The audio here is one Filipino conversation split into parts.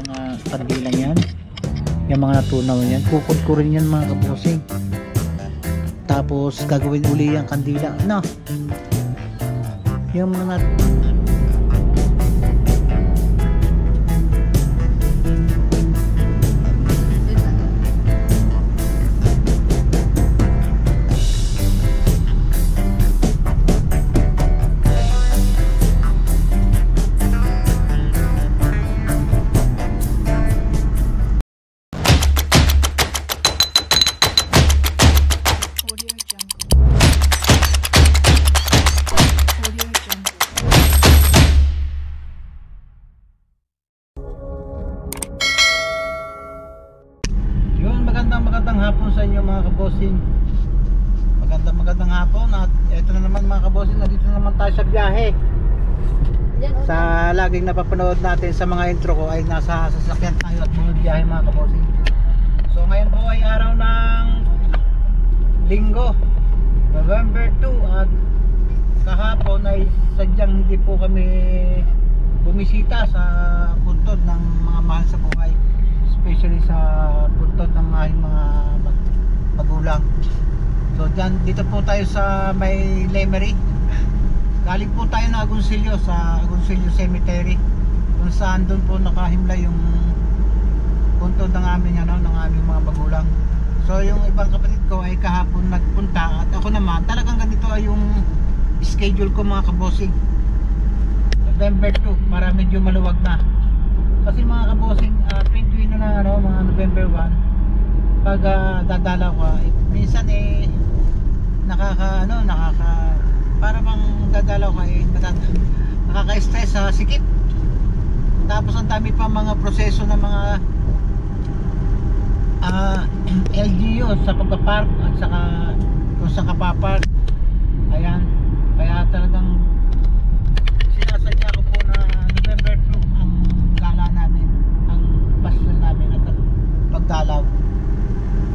mga kandilang yan, yung mga natunaw yan, kukod ko rin yan mga kabosing. Tapos gagawin uli yung kandila, no, yung mga magandang hapon sa inyo mga kabosing. Magandang hapon. At ito na naman mga kabosing, nandito na naman tayo sa biyahe. Sa laging napapanood natin sa mga intro ko ay nasa sasakyan tayo at bumibiyahe mga kabosing. So ngayon po ay araw ng Linggo, November 2, at kahapon ay sadyang hindi po kami bumisita sa puntod ng mga mahal sa buhay, especially sa puntod ng aking mga magulang. So dito po tayo sa may Lemery. Galing po tayo na Agoncillo, sa Agoncillo Cemetery, kung saan doon po nakahimla yung puntod ng aming ng aming mga magulang. So yung ibang kapatid ko ay kahapon nagpunta, at ako naman talagang ganito ay yung schedule ko mga kabosing. November 2 para medyo maluwag na. Kasi mga kabosing, tuwing na mga November 1, pag dadalaw ka, minsan para bang dadalaw ka nakaka-stress sa sikip. Tapos ang dami pa mga proseso ng mga LGU sa pagpapark at saka kung saan ka papark. Ayan, kaya talagang sinasadya ko po na November 2 ang gala namin, ang pasyon namin at pagdalaw.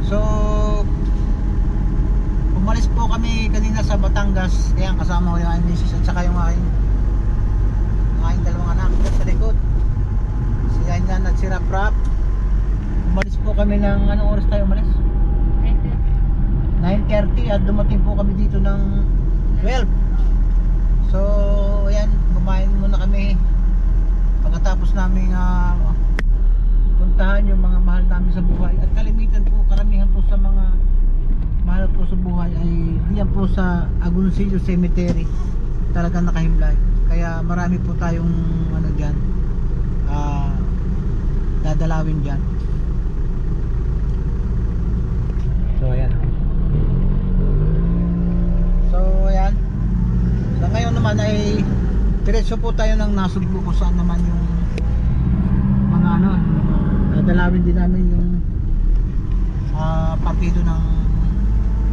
So umalis po kami kanina sa Batangas, kaya kasama ko yung aking misis at saka yung aking dalawang anak sa likod, si Ayan at si Rap. Umalis po kami ng, anong oras tayo umalis? 9:30 at dumating po kami dito ng 12. So ayan, kumain muna kami pagkatapos namin puntahan yung mga mahal namin sa buhay. At karamihan po sa mga mahal po sa buhay ay diyan po sa Agoncillo Cemetery talagang nakahimlay. Kaya marami po tayong dyan dadalawin dyan. So ayan. So ngayon naman ay diretso po tayo ng Nasugbu, kung saan naman yung mga dadalawin din namin yung partido ng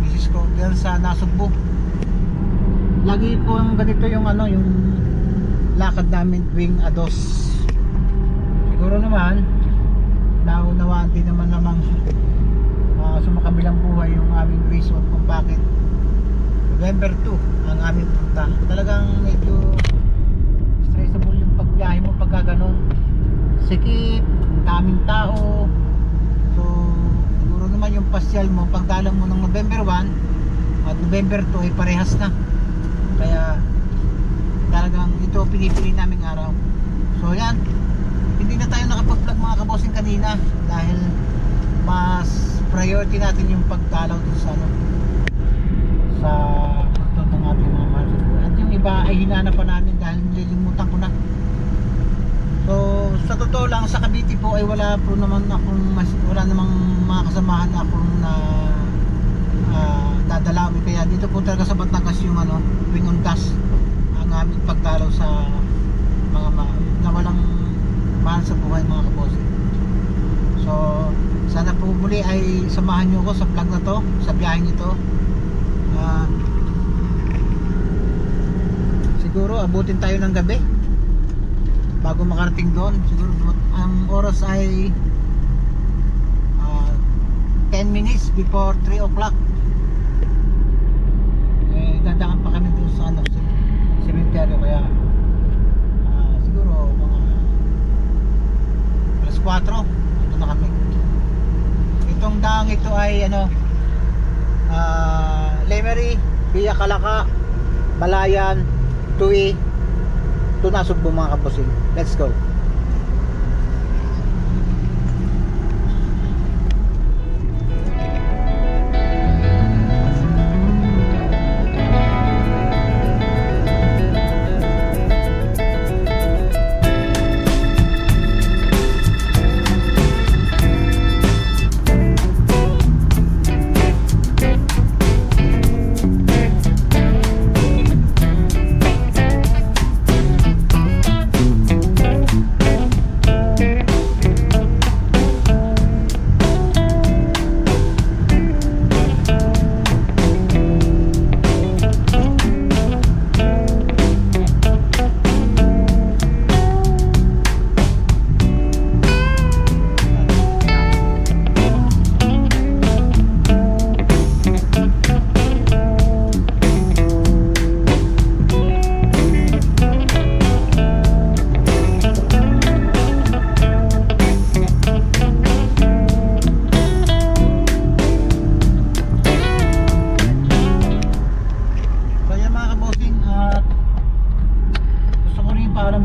misis ko dyan sa Nasugbu. Lagi po yung ganito yung yung lakad namin tuwing Ados. Siguro naman naunawaan din naman sa makabilang buhay yung aming reason kung bakit November 2 ang aming punta. Talagang medyo stressable yung pagbiyahe mo pagka ganun. Sikip, daming tao. So siguro naman yung pasyal mo, pagdala mo ng November 1 at November 2 ay parehas na. Kaya talagang ito pinipili naming araw. So yan, hindi na tayo nakapag-vlog mga kabosing kanina dahil mas priority natin yung pagdalaw dun sa puntod ng ating mga mahal sa buhay. At yung iba ay hinanap pa namin dahil nililimutan ko na. So sa totoo lang, sa Cavite po ay wala namang mga kasamahan akong na dadalawin. Kaya dito po talaga sa Batangas yung tuwing Undas ang aming pagdalaw sa mga na walang mahal sa buhay mga kabosing. So sana po muli ay samahan nyo ako sa vlog na to, sa biyaheng ito. Siguro abutin tayo ng gabi bago makarating doon. Siguro ang oras ay 10 minutes before 3 o'clock. Dadaan pa kami doon sa cemetery, kaya siguro mga alas 4. Ito na kami. Itong daang ito ay ano, Lemery via Kalaka, Balayan, Tui, Tunasugbo mga kabosing. Let's go.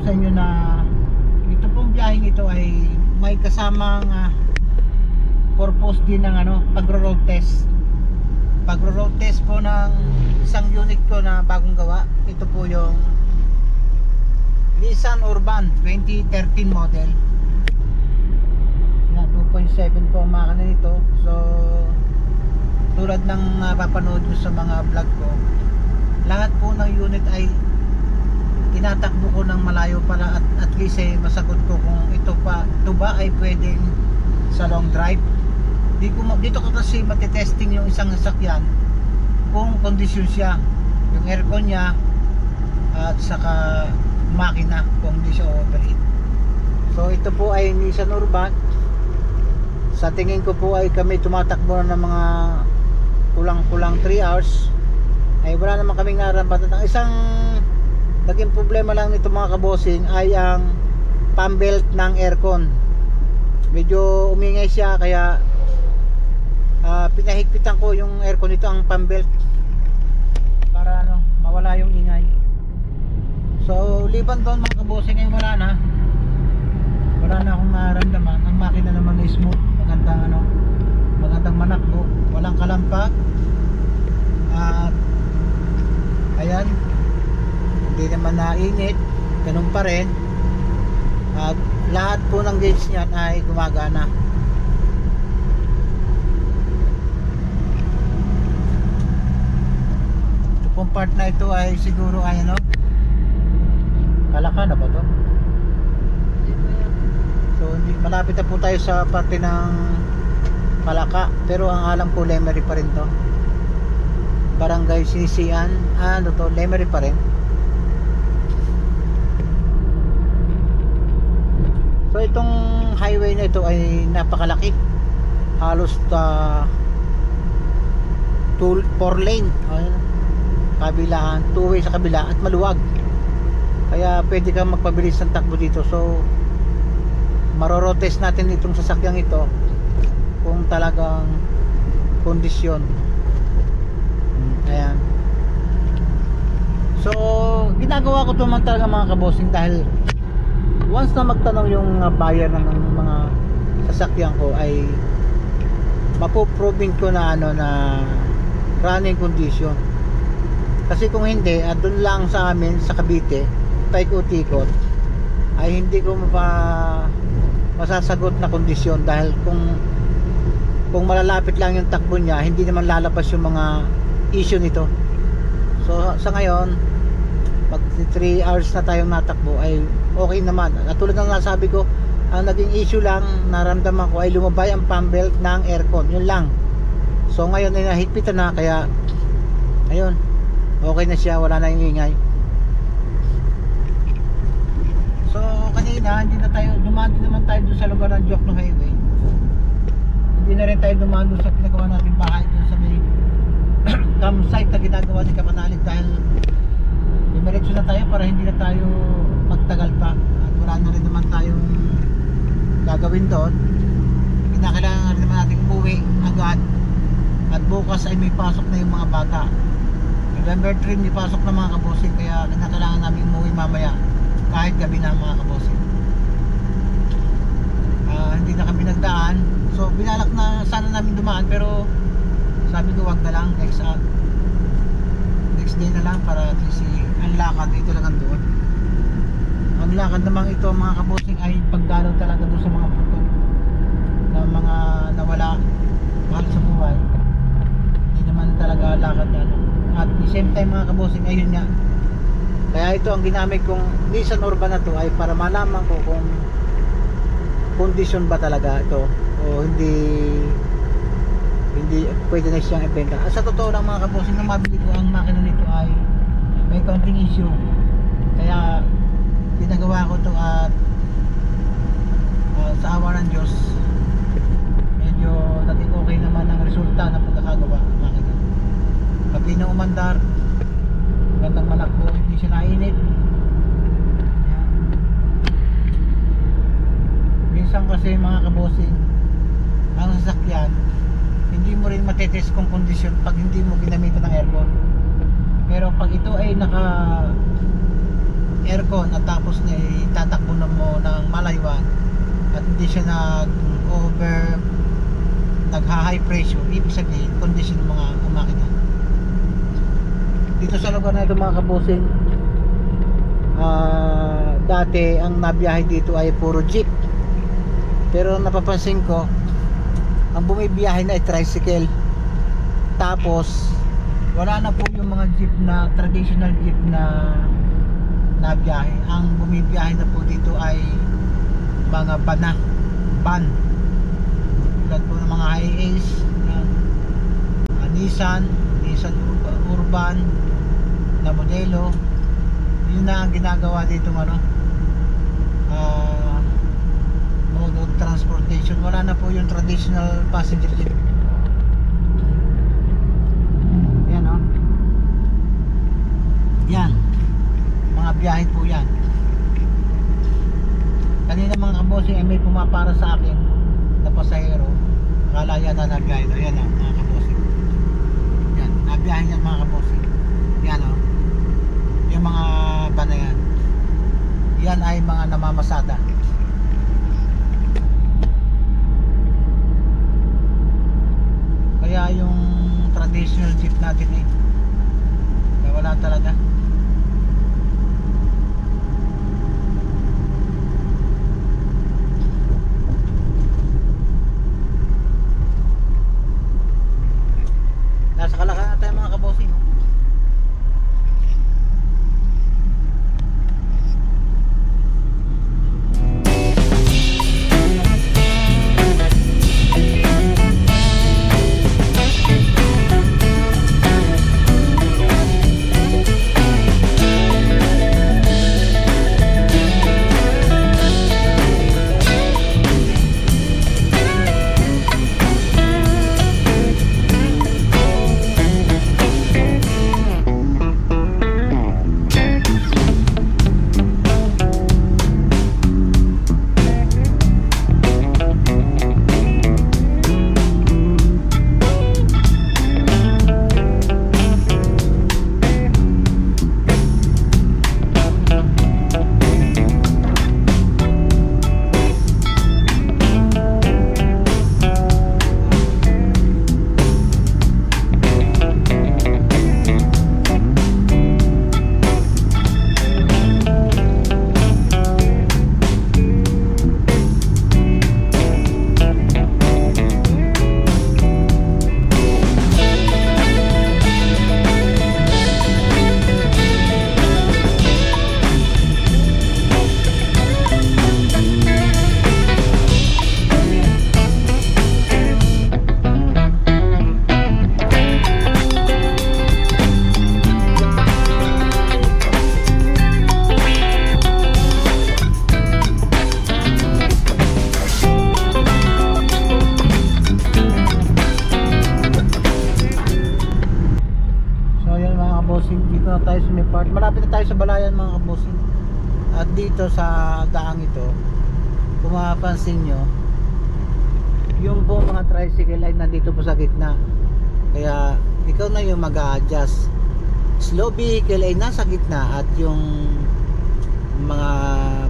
Sa inyo na ito pong biyaheng ito ay may kasamang purpose din ng ano, pagro-road test. Pagro-road test po ng isang unit ko na bagong gawa. Ito po yung Nissan Urban 2013 model. Yan, 2.7 po ang makina nito. So tulad ng papanood nyo sa mga vlog ko, lahat po ng unit ay tinatakbo ko ng malayo pala at least masagot ko kung ito ba ay pwedeng sa long drive. Dito ko kasi matitesting yung isang sasakyan kung kondisyon siya, yung aircon niya at saka makina kung di siya overheat. So ito po ay Nissan Urban. Sa tingin ko po ay kami tumatakbo na ng mga kulang-kulang 3 hours. Ay wala naman kaming nararamdaman. Ang isang naging problema lang nito mga kabosing ay ang pump belt ng aircon. Medyo umingay siya kaya pinahigpitan ko yung aircon nito, ang pump belt, para ano, mawala yung ingay. So liban doon mga kabosing ay wala na akong nararamdaman. Ang makina naman ay smooth, magandang manakbo, walang kalampak at ayan, hindi naman nainit, ganun pa rin. At lahat po ng gauge niyan ay gumagana. Ito pong part na ito ay siguro ay ano, Kalaka na ba to? So malapit na po tayo sa parte ng Kalaka, pero ang alam ko Lemery pa rin to. Barangay Sinisian, ano to, Lemery pa rin. So itong highway na ito ay napakalaki. Halos 4 lane. Kabilaan, 2 way sa kabila at maluwag. Kaya pwede kang magpabilis ng takbo dito. So marorotest natin itong sasakyang ito kung talagang kondisyon. Ayan. So ginagawa ko ito man talaga mga kabosing dahil once na magtanong yung buyer ng mga sasakyan ko ay mapoproving ko na ano, na running condition. Kasi kung hindi, doon lang sa amin sa Cavite, paikot-ikot, ay hindi ko masasagot na kondisyon dahil kung malalapit lang yung takbo niya, hindi naman lalabas yung mga issue nito. So sa ngayon, pag 3 hours na tayong natakbo ay okay naman. At tulad ng nasabi ko, ang naging issue lang naramdaman ko ay lumabay ang pump belt ng aircon, yun lang. So ngayon ay nahigpitan na, kaya ayun, okay na siya, wala na yung ingay. So kanina dumaan din naman tayo doon sa lugar ng Jokno Highway. Hindi na rin tayo dumaan doon sa pinagawa natin bahay doon sa may campsite na ginagawa ni Kapanalig dahil diretso na tayo para hindi na tayo magtagal pa at wala na rin naman tayong gagawin doon, kinakailangan naman natin umuwi agad. At bukas ay may pasok na yung mga bata. November 3 may pasok na mga kabosing, kaya kinakailangan namin umuwi mamaya kahit gabi na mga kabosing. Hindi na kami nagdaan, so binalak na sana namin dumaan, pero sabi ko wag na lang, next day na lang, para at least ang lakad dito lang ang doon. Ang lakad naman ito mga kabosing ay pagdalaw talaga doon sa mga puto na mga nawala mahal sa buhay. Hindi naman talaga lakad yan. At the same time mga kabosing, ayun nga, kaya ito ang ginamit kong Nissan Urban na to ay para malaman ko kung kondisyon ba talaga ito o hindi pwede na siyang ibenta. Sa totoo lang mga kabosing, nang mabili ko ang makina nito ay may counting issue, kaya ginagawa ko to at sa awa ng Diyos medyo naging okay naman ang resulta ng pagkakagawa ng makina. Pati na umandar, gandang malakbo, hindi siya nainit. Minsan kasi mga kabosing, ang sasakyan hindi mo rin matetest kung kondisyon pag hindi mo ginamitan ng aircon. Pero pag ito ay naka aircon at tapos na itatakbo na mo ng malaywan at hindi siya nagha-high pressure, ibig sabihin kondisyon ng mga makina. Dito sa lugar na ito mga kabosing, dati ang nabiyahe dito ay puro jeep, pero napapansin ko ang bumibiyahe na ay tricycle. Tapos wala na po yung mga jeep na traditional jeep na biyahe. Ang bumibiyahe na po dito ay mga van tulad po ng mga Hiace, Nissan Urban na modelo. Yun na ang ginagawa dito mode of transportation. Wala na po yung traditional passenger jeep. Yan yan, mga biyahe po yan. Kanina mga kabosing ay may pumapara sa akin na pasahero, akala yata nabiyahe na. Yan mga kabosing, yan, nabiyahe yan mga kabosing. Yan yung mga van na yan ay mga namamasada. Kaya yung traditional jeep natin wala talaga. Nasa Kalakaran na tayo mga kabosing. Dito na tayo sa may part. Malapit na tayo sa Balayan mga kabosing. At dito sa daang ito, kung mapapansin nyo, yung po mga tricycle ay nandito po sa gitna, kaya ikaw na yung mag-a-adjust. Slow vehicle ay nasa gitna at yung mga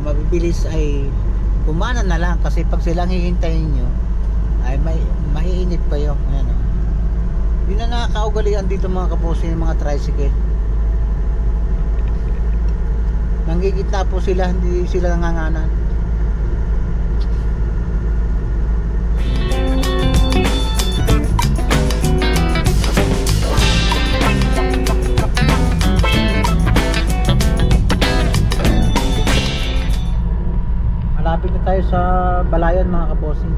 mabibilis ay kumana na lang, kasi pag silang hihintayin nyo ay maiinip kayo. Ayan, oh. Yun na nakakaugalian dito mga kaposi, yung mga tricycle. Nanggigitna po sila, hindi sila nanganganan. Malapit na tayo sa Balayan mga kabossing.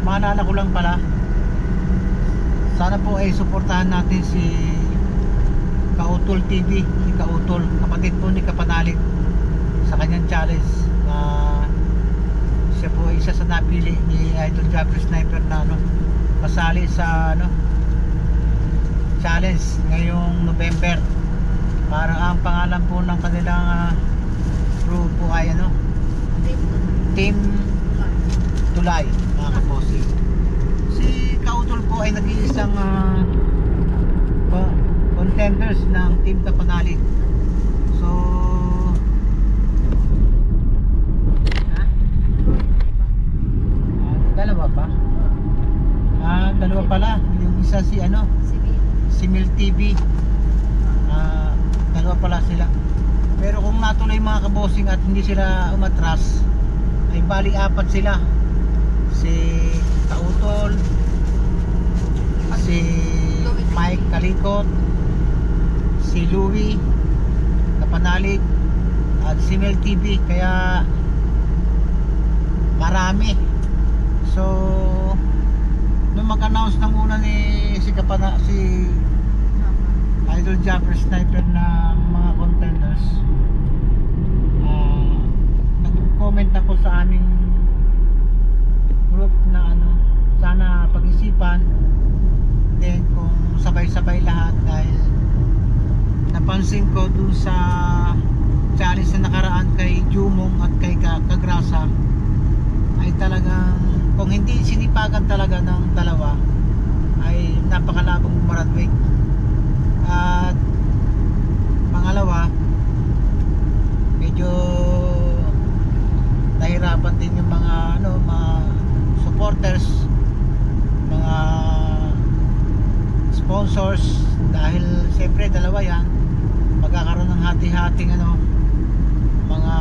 Maalala ko lang pala, sana po ay suportahan natin si Kautol TV, si Kautol, kapatid po ni Kapanalig, sa kanyang challenge na siya po ay isa sa napili ni Idol Jabber Sniper na masali sa challenge ngayong November. Parang ang pangalan po ng kanilang crew po ay Team Tulay mga kaposi. Si Kautol po ay nag-iisang contenders ng Team Kapanalig. So dalawa pa. Dalawa pala. Yung isa si Mil TV. Dalawa pala sila. Pero kung natuloy mga kabosing at hindi sila umatras, ay bali apat sila. Si Kautol, si Mike Kalikot, si Louie Kapanalig, at si Mil TV. Kaya marami. So nung mag-announce ng una ni si Idol Jabber Sniper ng mga contenders, nag-comment ako sa aming group na sana pag-isipan din kung sabay-sabay lahat, dahil napansin ko dun sa challenge na nakaraan kay Jumong at kay Kagrasa ay talagang kung hindi sinipagan talaga ng dalawa ay napakalabong maradwig. At pangalawa, medyo nahirapan din yung mga supporters sponsors, dahil siyempre dalawa yan, magkakaroon ng hati-hating ano, mga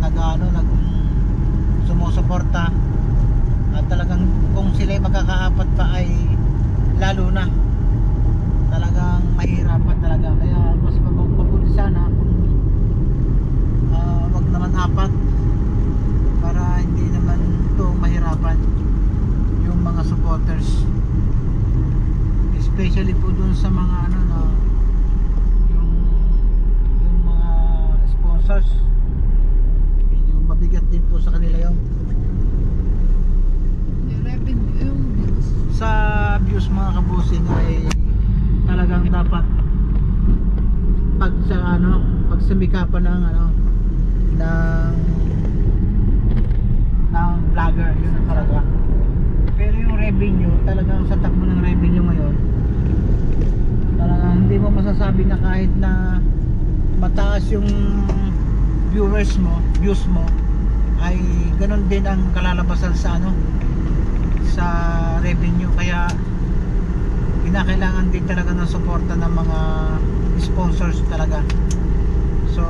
nag sumusuporta, at talagang kung sila ay magkakaapat pa ay lalo na talagang mahirapan talaga. Kaya mas mabuti sana kung wag naman apat, para hindi naman ito mahirapan yung mga supporters, especially po dun sa mga ano na yung mga sponsors. Medyo mabigat din po sa kanila yung revenue, yung views. sa views mga kabusing ay talagang dapat pag sa ano, pag sumikapan ng ano ng vlogger, yun ang talaga. Pero yung revenue, talagang sa takbo ng revenue ngayon, talagang hindi mo masasabi na kahit na mataas yung views mo, ay ganun din ang kalalabasan sa ano, sa revenue. Kaya kinakailangan din talaga ng suporta ng mga sponsors talaga. So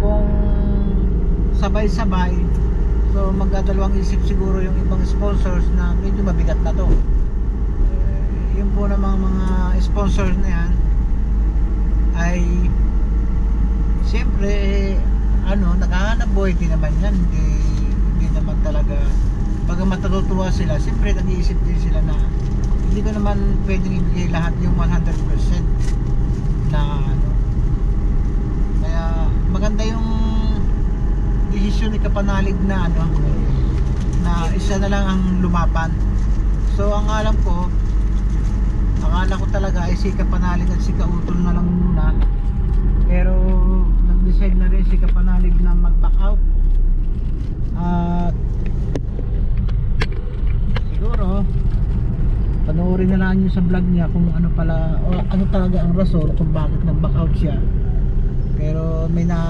kung sabay-sabay, so magdadalawang isip siguro yung ibang sponsors na medyo mabigat na to. Yun po namang mga sponsors na yan ay siyempre ano, naghahanap buhay din naman yan. Hindi naman talaga, pag matutuwa sila, siyempre nag-iisip din sila na hindi ko naman pwedeng ibigay lahat yung 100% na ano. Kaya maganda yung desisyon ni Kapanalig na ano, na isa na lang ang lumaban. So ang akala ko talaga ay si Kapanalig at si Kautol na lang muna, pero nag-decide na rin si Kapanalig na mag-back out. At siguro panoorin na lang nyo sa vlog niya kung ano pala, o ano talaga ang rason kung bakit nag-back out siya. Pero may na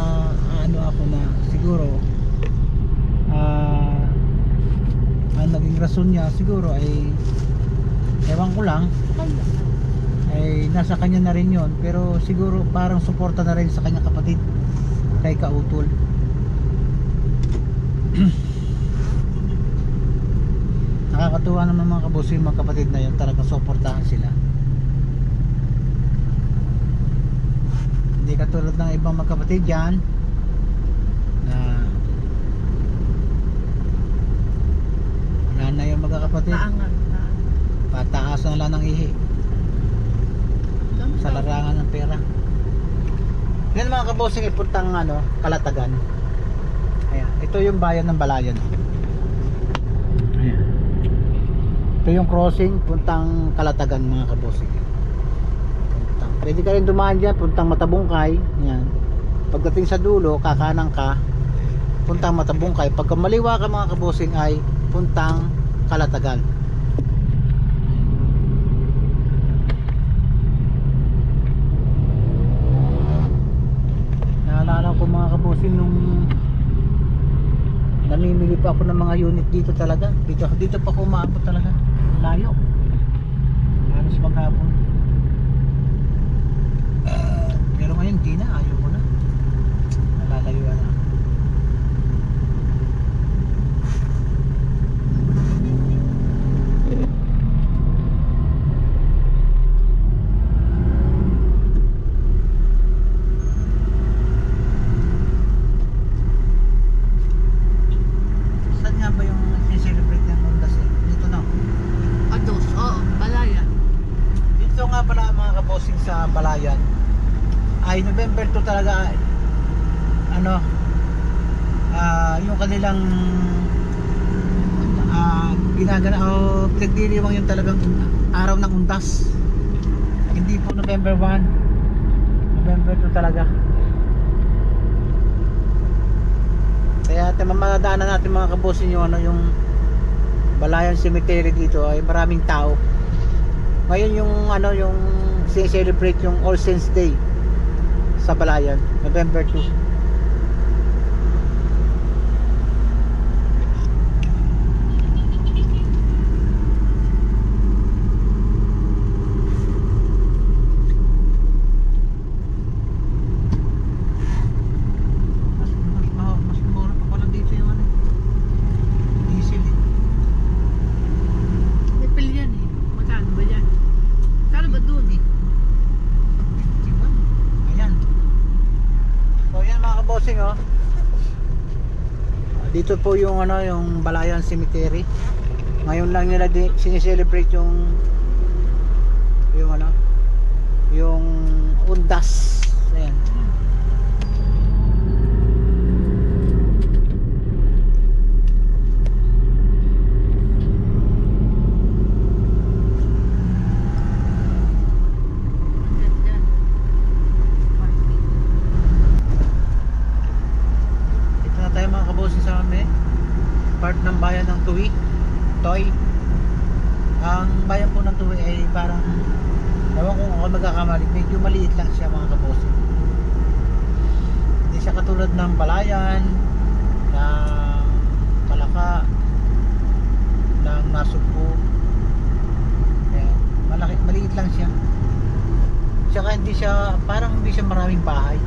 ano ako na siguro ang naging rason niya siguro ay ewan ko lang, ay nasa kanya na rin yon. Pero siguro parang suporta na rin sa kanyang kapatid, kay Kautol. Nakakatuwa naman mga kaboss, yung mga kapatid na yun, talagang suportahan sila. Hindi katulad ng ibang magkapatid dyan na wala na yung magkakapatid, pataasan lang ng ihi sa larangan ng pera. Yan mga kabosing, ipuntang ano, Kalatagan. Ayan, ito yung bayan ng Balayan. Ayan, ito yung crossing puntang Kalatagan mga kabosing. Pwede ka rin dumaan dyan, puntang Matabungkay. Yan. Pagdating sa dulo, kakanan ka, puntang Matabungkay. Pagka maliwa ka mga kabosing ay puntang Kalatagan. Naalala ko mga kabosing nung namimili pa ako ng mga unit dito talaga. Dito pa ako umaabot talaga. Layo. Halos maghapon. Pero ngayon di na, ayaw ko na, nalalayuan na. Saan nga ba yung celebrate ng Ondas eh? Dito na. Ados, oo, Balayan. Dito nga pala mga kabosing sa Balayan ay November 2 talaga, ano, yung kanilang ginagana o pinagdiriwang yung talagang araw ng Undas. Hindi po November 1, November 2 talaga. Kaya mamadaanan natin mga kabosin yung ano, yung Balayan Cemetery dito ay maraming tao. Ngayon yung ano, yung celebrate yung All Saints Day sa Balayan, November 2. Dito po yung ano, yung Balayan Cemetery. Ngayon lang nila sineselebrate yung ano, yung undas. Ayan. Dito na tayo mga kabosin sa amin. Part ng bayan ng Toy. Ang bayan po ng Tuwi ay parang, ewan kung ako magkakamali, medyo maliit lang siya mga kabosin. Hindi siya katulad ng Balayan, ng Palaka, ng Nasugbu. Ayan, maliit lang siya. Tsaka hindi siya, parang hindi siya maraming bahay.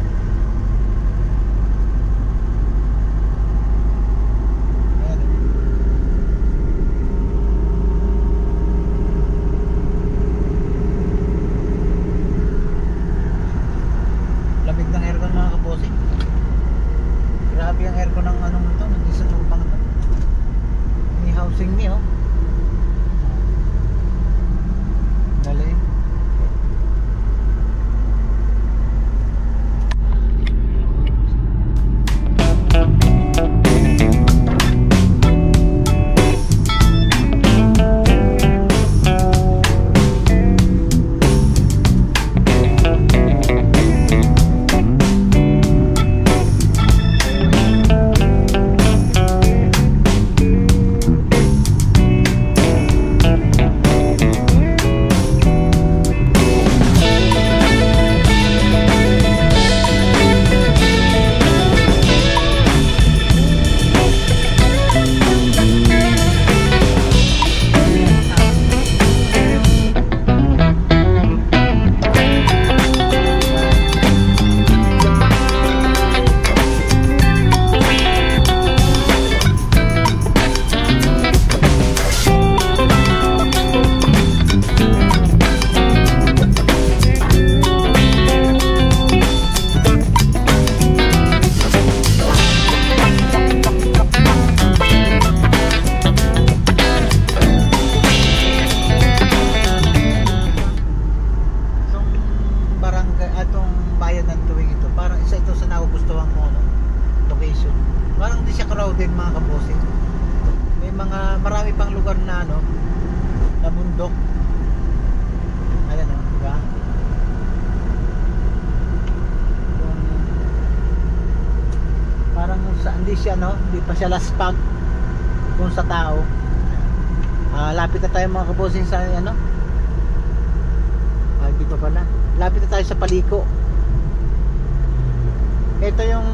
Lamig ng aircon mga kabosing. Grabe ang aircon ng anong ito, ng isang lupang ito. May housing niyo. Galing. Marami pang lugar na ano, na bundok. Ayan o, diba? Parang hindi siya no, hindi pa siya laspag kung sa tao. Lapit na tayo mga kabosing sa ano. Hindi pa pala. Lapit na tayo sa Paliko. Ito yung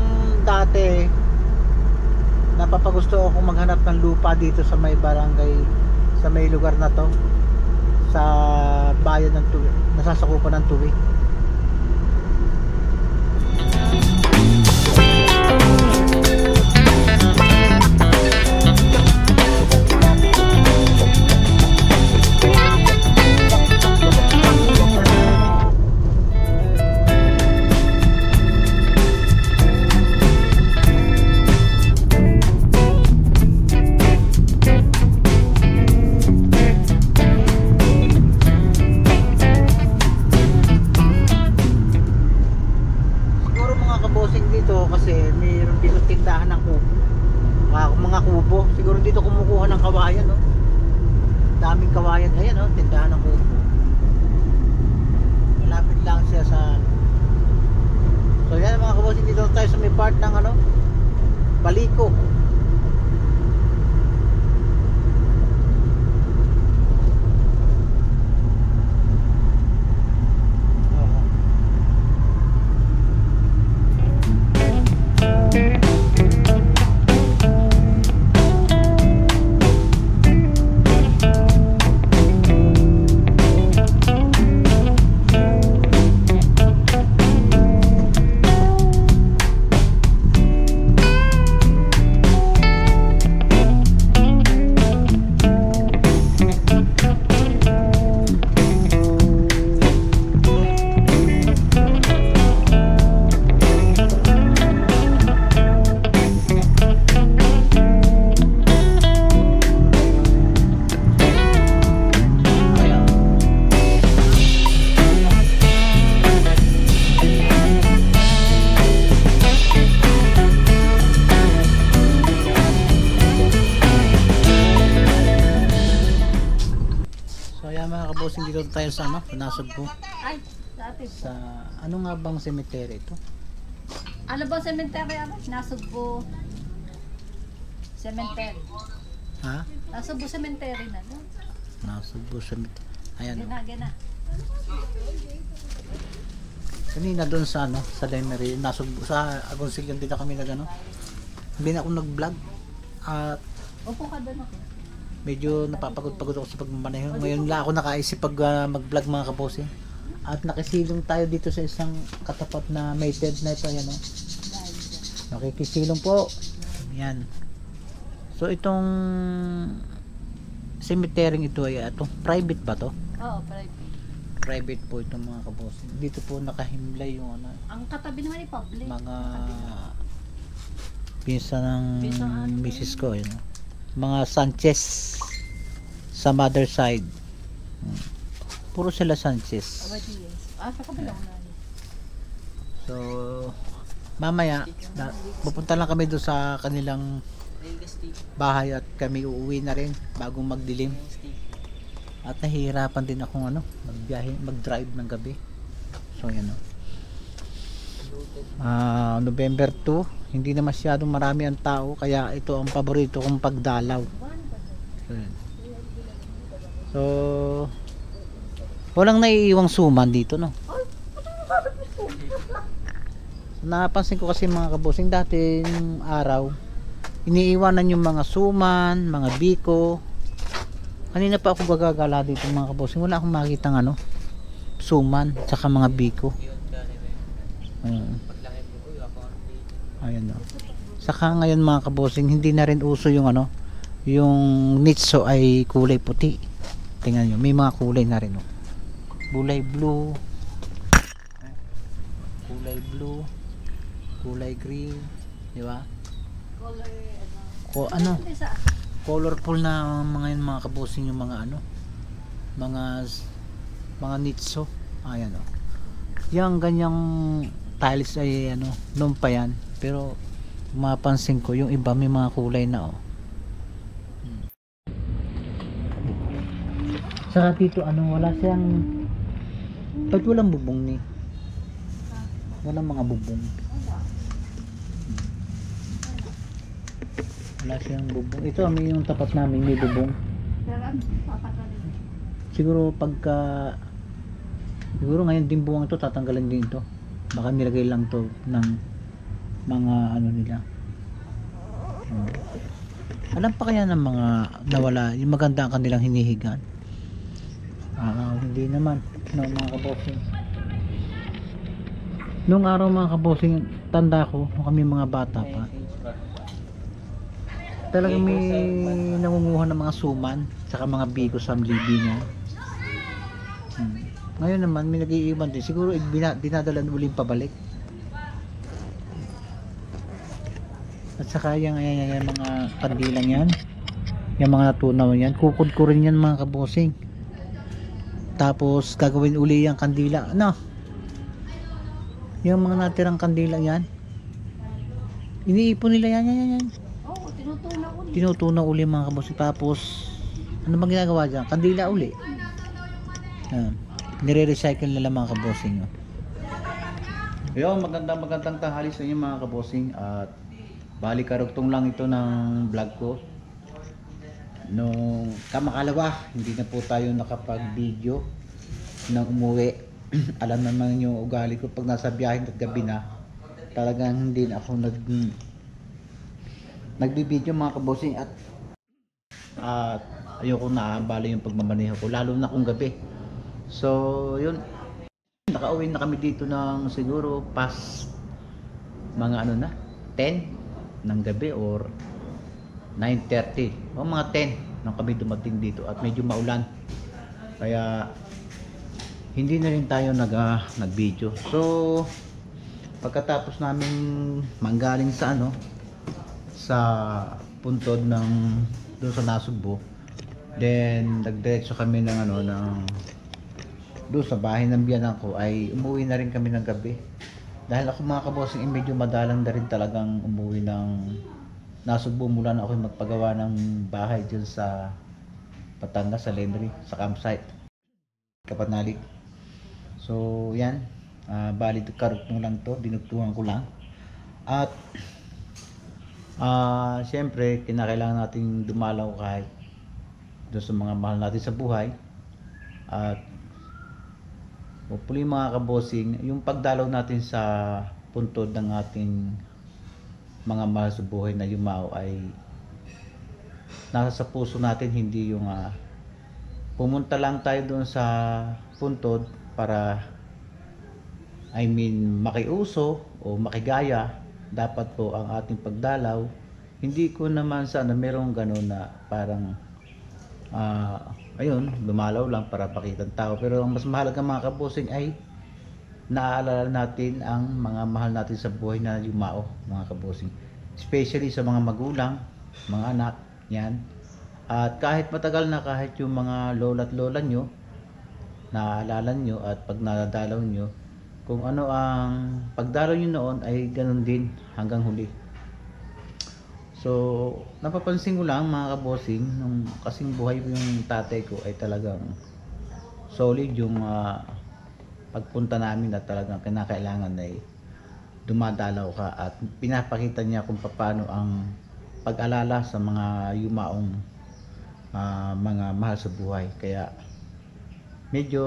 dati napapagusto ako maghanap ng lupa dito sa may barangay, sa may lugar na to, sa bayan ng Tuwi, nasasakupan ng Tuwi. Kasi mayroon dito tindahan ng kubo, mga kubo. Siguro dito kumukuha ng kawayan, no? Daming kawayan. Ayan, no? Tindahan ng kubo. Malapit lang siya sa, so yan mga kabosing, dito tayo sa may part ng ano, Paliko. Kaya mga kabosing, dito tayo sa ano, sa Nasugbu. Ay, dati. Sa ano nga bang cemetery ito? Ano ba cemetery? Nasugbo. Cemetery. Ha? Nasugbo cemetery na. No? Nasugbu cemetery. Ayan. Gina. Kanina doon sa ano, sa Lemery, Nasugbu, sa Agoncillo din na kami nag ano. Hindi na ako nag-vlog. At Upo ka doon ako. medyo napapagod-pagod ako sa pagmamaneho. Ngayon lang ako nakaisip pag mag-vlog mga kabosing. At nakisilong tayo dito sa isang katapat na may tent na ito. Ayan, oh. Nakikisilong po. Ayan. So itong cemetery ito ay private ba to? Oo, private. Private po itong mga kabosing. Dito po nakahimlay yung ano, Ang katabi naman ay public. mga pinsan ng Pinsan, misis ko, yun. Mga Sanchez sa mother side. Puro sila Sanchez. Sa kabila ko na. So mamaya pupunta lang kami doon sa kanilang bahay at kami uuwi na rin bagong magdilim. At nahihirapan din akong magbiyahe, mag-drive ng gabi. So yan, November 2, hindi na masyadong marami ang tao, kaya ito ang paborito kong pagdalaw. So walang naiiwang suman dito, no? Napansin ko kasi mga kabosing, dating araw iniiwanan yung mga suman, mga biko. Kanina pa ako gagagala dito mga kabosing, wala akong makitang suman tsaka mga biko. Ayan, saka ngayon mga kabosing, hindi na rin uso yung yung nitso ay kulay puti. Tingnan nyo, may mga kulay na rin, kulay blue, kulay green, di ba? Colorful na mga kabosing yung mga mga nitso. Ayan, yung ganyang tiles ay noon pa yan, pero mapansin ko yung iba may mga kulay na saka dito wala siyang ba't walang bubong ni walang mga bubong, wala siyang bubong. Ito may yung tapat namin may bubong. Siguro siguro ngayon din buwang ito tatanggalin din ito, baka nilagay lang to ng mga nila. Alam pa kaya ng mga nawala yung maganda ang kanilang hinihigan? Hindi naman, mga kabosing. Noong araw mga kabosing, tanda ko nung kami mga bata pa, talagang may nangunguha ng mga suman saka mga biko sa libingan. Ngayon naman may nag-iiwan din, siguro dinadala uling pabalik. At saka yung mga kandilang yan, yung mga natunaw yan, kukod ko rin yan mga kabosing. Tapos gagawin uli yung kandila, yung mga natirang kandila yan, iniipon nila yan. Tinutunaw uli mga kabosing. Tapos ano bang ginagawa dyan? Kandila uli. Nire-recycle nila mga kabosing. Yung magandang tanghali sa inyo mga kabosing. At bali karugtong lang ito ng vlog ko. Nung kamakalawa, hindi na po tayo nakapag-video nang umuwi. Alam naman yung ugali ko pag nasa biyahe at gabi na, talagang hindi na ako nagbibideo mga kabosing. At ayoko na abala yung pagmamaneho ko, lalo na kung gabi. So yun, nakauwi na kami dito ng siguro past mga 10 ng gabi or 9:30 o mga 10 nang kami dumating dito. At medyo maulan, kaya hindi na rin tayo nag-video. So pagkatapos namin manggaling sa sa puntod ng doon sa Nasugbu, then nagdiretso kami ng doon sa bahay ng biyanan ko, ay umuwi na rin kami ng gabi. Dahil ako mga kabosing, medyo madalang na rin talagang umuwi ng Nasugbu mula na ako magpagawa ng bahay dyan sa Batangas, sa Lemery, sa campsite. Kapanalig. So yan, bali karugtong lang to, dinugtungan ko lang. At siyempre kinakailangan nating dumalaw kahit doon sa mga mahal natin sa buhay. At hopefully mga kabosing, yung pagdalaw natin sa puntod ng ating mga mahal sa buhay na yumao ay nasa sa puso natin, hindi yung pumunta lang tayo doon sa puntod para makiuso o makigaya. Dapat po ang ating pagdalaw, hindi ko naman sana merong gano'n na parang ayun, lumalaw lang para pakita ng tao. Pero ang mas mahalaga mga kabosing ay naaalala natin ang mga mahal natin sa buhay na yumao, mga kabosing. Especially sa mga magulang, mga anak, yan. At kahit matagal na, kahit yung mga lola at lola nyo, naaalala nyo at pag nadalaw nyo, kung ano ang pagdalaw nyo noon ay ganun din hanggang huli. So, napapansin ko lang mga kabosing, nung kasing buhay yung tatay ko ay talagang solid yung pagpunta namin, at talagang kinakailangan ay dumadalaw ka at pinapakita niya kung paano ang pag-alala sa mga yumaong mga mahal sa buhay. Kaya medyo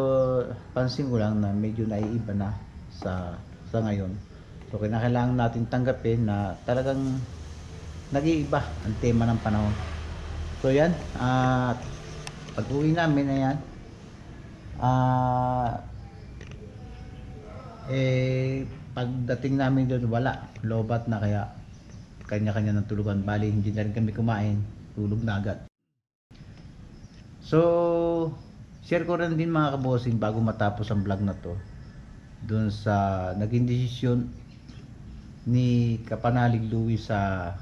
pansin ko lang na medyo naiiba na sa ngayon. So kinakailangan natin tanggapin na talagang nag-iiba ang tema ng panahon. So yan, pag uwi namin na yan, pagdating namin doon wala, lobat na, kaya kanya-kanya ng tulugan. Bali hindi na rin kami kumain, tulog na agad. So share ko rin din mga kabosing bago matapos ang vlog na to, doon sa naging desisyon ni Kapanalig Louie sa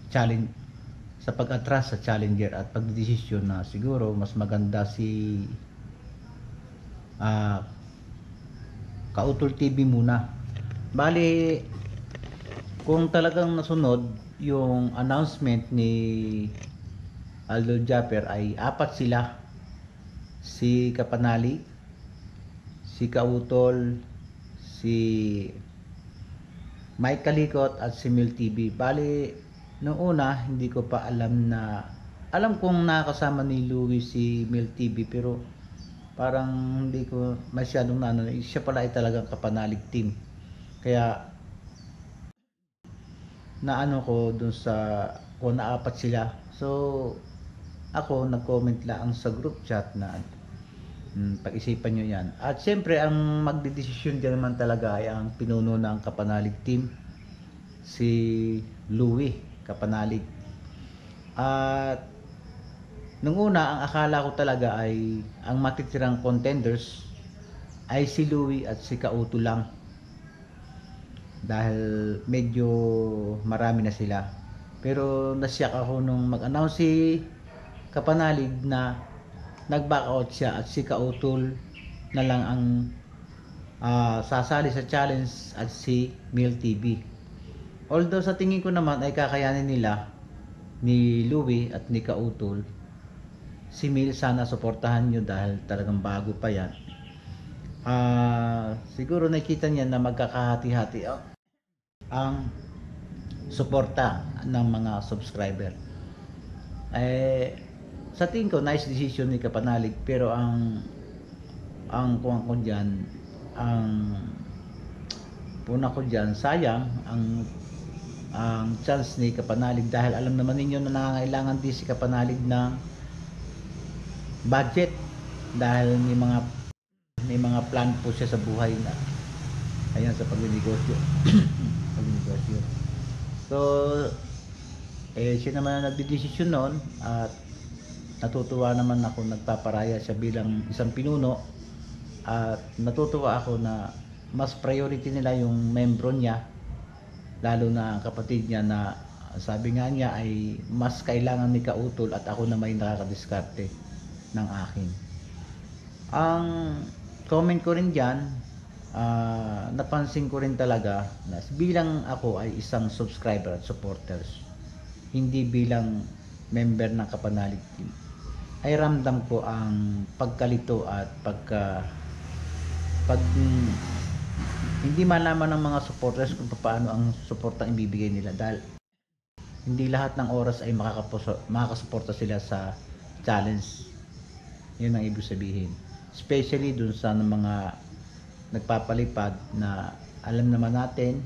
challenge, sa pag-atras sa Challenger, at pagdesisyon na siguro mas maganda si Kautol TV muna. Bali kung talagang nasunod yung announcement ni Aldo Japper ay apat sila: si Kapanalig, si Kautol, si Mike Kalikot at si Mil TV. Bali noong una hindi ko pa alam kung nakasama ni Louie si Mil TV, pero parang hindi ko masyadong siya pala ay talagang Kapanalig team. Kaya naano ko dun sa kung naapat sila. So ako nag-comment lang sa group chat na pag-isipan nyo yan. At siyempre ang magdedesisyon dyan naman talaga ay ang pinuno ng Kapanalig team, si Louie Kapanalig. At nung una ang akala ko talaga ay ang matitirang contenders ay si Louie at si Kautol lang, dahil medyo marami na sila. Pero nasyak ako nung mag-announce si Kapanalig na nag-back out siya at si Kautol na lang ang sasali sa challenge at si Mil TV. Although sa tingin ko naman ay kakayanin nila ni Louie at ni Kautol. Si Mil sana suportahan nyo dahil talagang bago pa yan. Siguro nakita niya na magkakahati-hati ang suporta ng mga subscriber. Sa tingin ko nice decision ni Kapanalig, pero ang kuha ko dyan, ang puna ko dyan, sayang ang chance ni Kapanalig, dahil alam naman ninyo na nangangailangan din si Kapanalig ng budget, dahil may mga plan po siya sa buhay na ayan sa pagnegosyo. So siya naman ang nagdedesisyon noon, at natutuwa naman ako, nagpaparaya siya bilang isang pinuno, at natutuwa ako na mas priority nila yung membro niya, lalo na ang kapatid niya na sabi nga niya ay mas kailangan ni Kautol at ako na may nakakadiskarte ng akin. Ang comment ko rin dyan, napansin ko rin talaga na bilang ako ay isang subscriber at supporters, hindi bilang member ng Kapanalig team. ay ramdam ko ang pagkalito at pag hindi malaman ng mga supporters kung paano ang suportang ibibigay nila, dahil hindi lahat ng oras ay makakasuporta sila sa challenge. Yun ang ibig sabihin, especially dun sa mga nagpapalipad na alam naman natin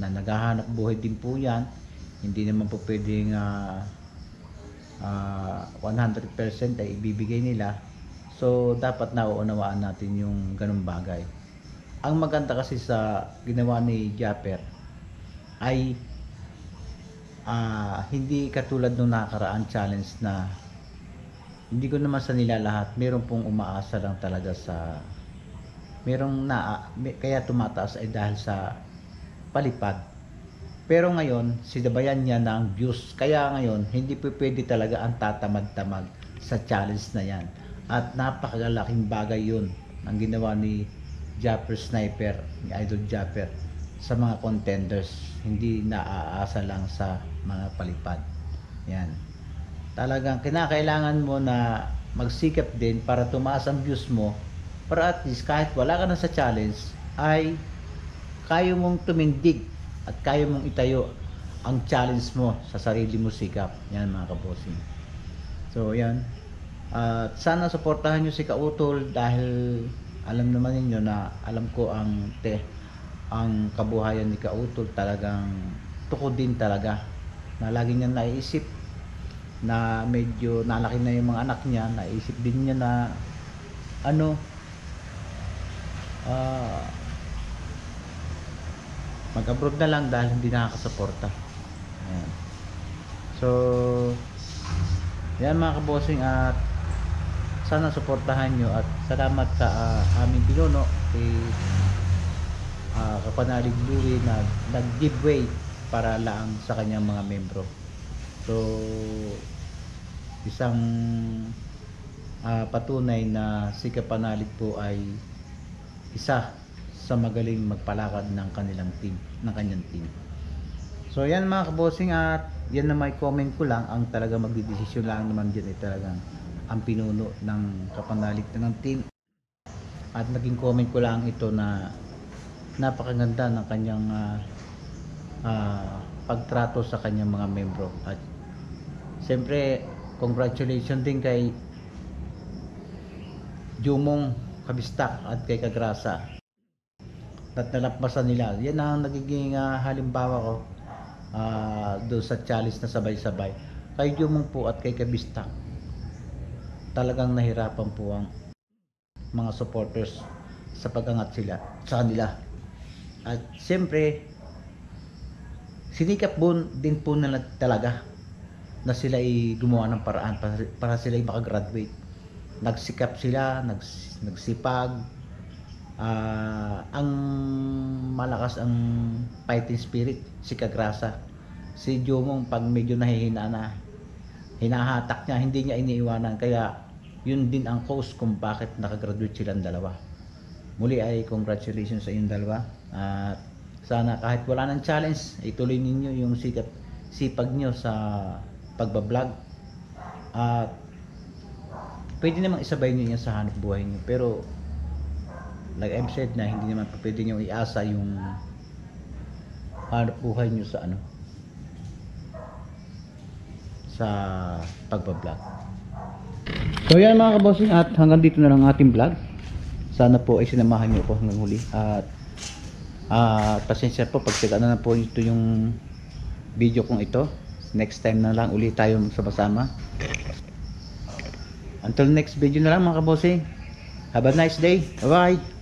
na naghahanap buhay din po yan. Hindi naman po pwedeng 100% ay ibibigay nila. So dapat nauunawaan natin yung ganung bagay. Ang maganda kasi sa ginawa ni Japper ay hindi katulad nung nakaraan challenge na hindi ko naman sa nila lahat. Meron pong umaasa lang talaga sa kaya tumataas ay dahil sa palipad. Pero ngayon, sidabayan niya ng views. Kaya ngayon, hindi po pwede talaga ang tatamad-tamad sa challenge na yan. At napakalaking bagay yun ang ginawa ni Japper Sniper, ni Idol Japper, sa mga contenders. Hindi naaasa lang sa mga palipad. Yan. Talagang kinakailangan mo na magsikap din para tumaas ang views mo, para at least kahit wala ka na sa challenge ay kaya mong tumindig at kaya mong itayo ang challenge mo sa sarili mo sikap. Yan mga kabosing. So yan, sana suportahan nyo si Kautol, dahil alam naman ninyo na alam ko ang kabuhayan ni Kautol talagang tukod din talaga, na lagi niya naiisip na medyo nalaki na yung mga anak niya. Naisip din niya na mag-abroad na lang dahil hindi nakakasuporta. Ayan. So yan mga kabosing, at sana suportahan nyo, at salamat sa aming pinuno kay Kapanalig Louie na nag-giveaway para lang sa kanyang mga membro. So isang patunay na si Kapanalig po ay isa sa magaling magpalakad ng kanyang team. So yan mga kabosing, at yan na may comment ko lang, ang talaga magdidesisyon lang naman dyan ay talagang ang pinuno ng Kapanalig ng team. At naging comment ko lang ito na napakaganda ng kanyang pagtrato sa kanyang mga membro. At siyempre congratulations din kay Jumong Kabistak at kay Kagrasa at nalampasan nila. Yan ang nagiging halimbawa ko doon sa challenge na sabay-sabay. Kay Jumong po at kay Kabistak, talagang nahirapan po ang mga supporters sa pag-angat sila sa kanila. At siyempre sinikap din po nila talaga na sila ay gumawa ng paraan para sila ay makagraduate. Nagsikap sila, nagsipag. Ang malakas ang fighting spirit si Kagrasa. Si Jumong pag medyo nahihina na, hinahatak niya, hindi niya iniiwanan. Kaya yun din ang cause kung bakit nakagraduate silang dalawa. Muli ay congratulations sa inyong dalawa. At sana kahit wala ng challenge, ituloy ninyo yung sipag nyo sa pagbablog. At pwede namang isabay nyo yan sa hanap buhay nyo. Pero like I've said na hindi naman pwede nyo iasa yung hanap buhay nyo sa sa pagbablog. So yan mga kabossing, at hanggang dito na lang ating vlog. Sana po ay sinamahan nyo ako hanggang huli. At pasensya po pag na po ito yung video kong ito. Next time na lang ulit tayo sama-sama. Until next video na lang mga kabossing. Have a nice day. Bye bye.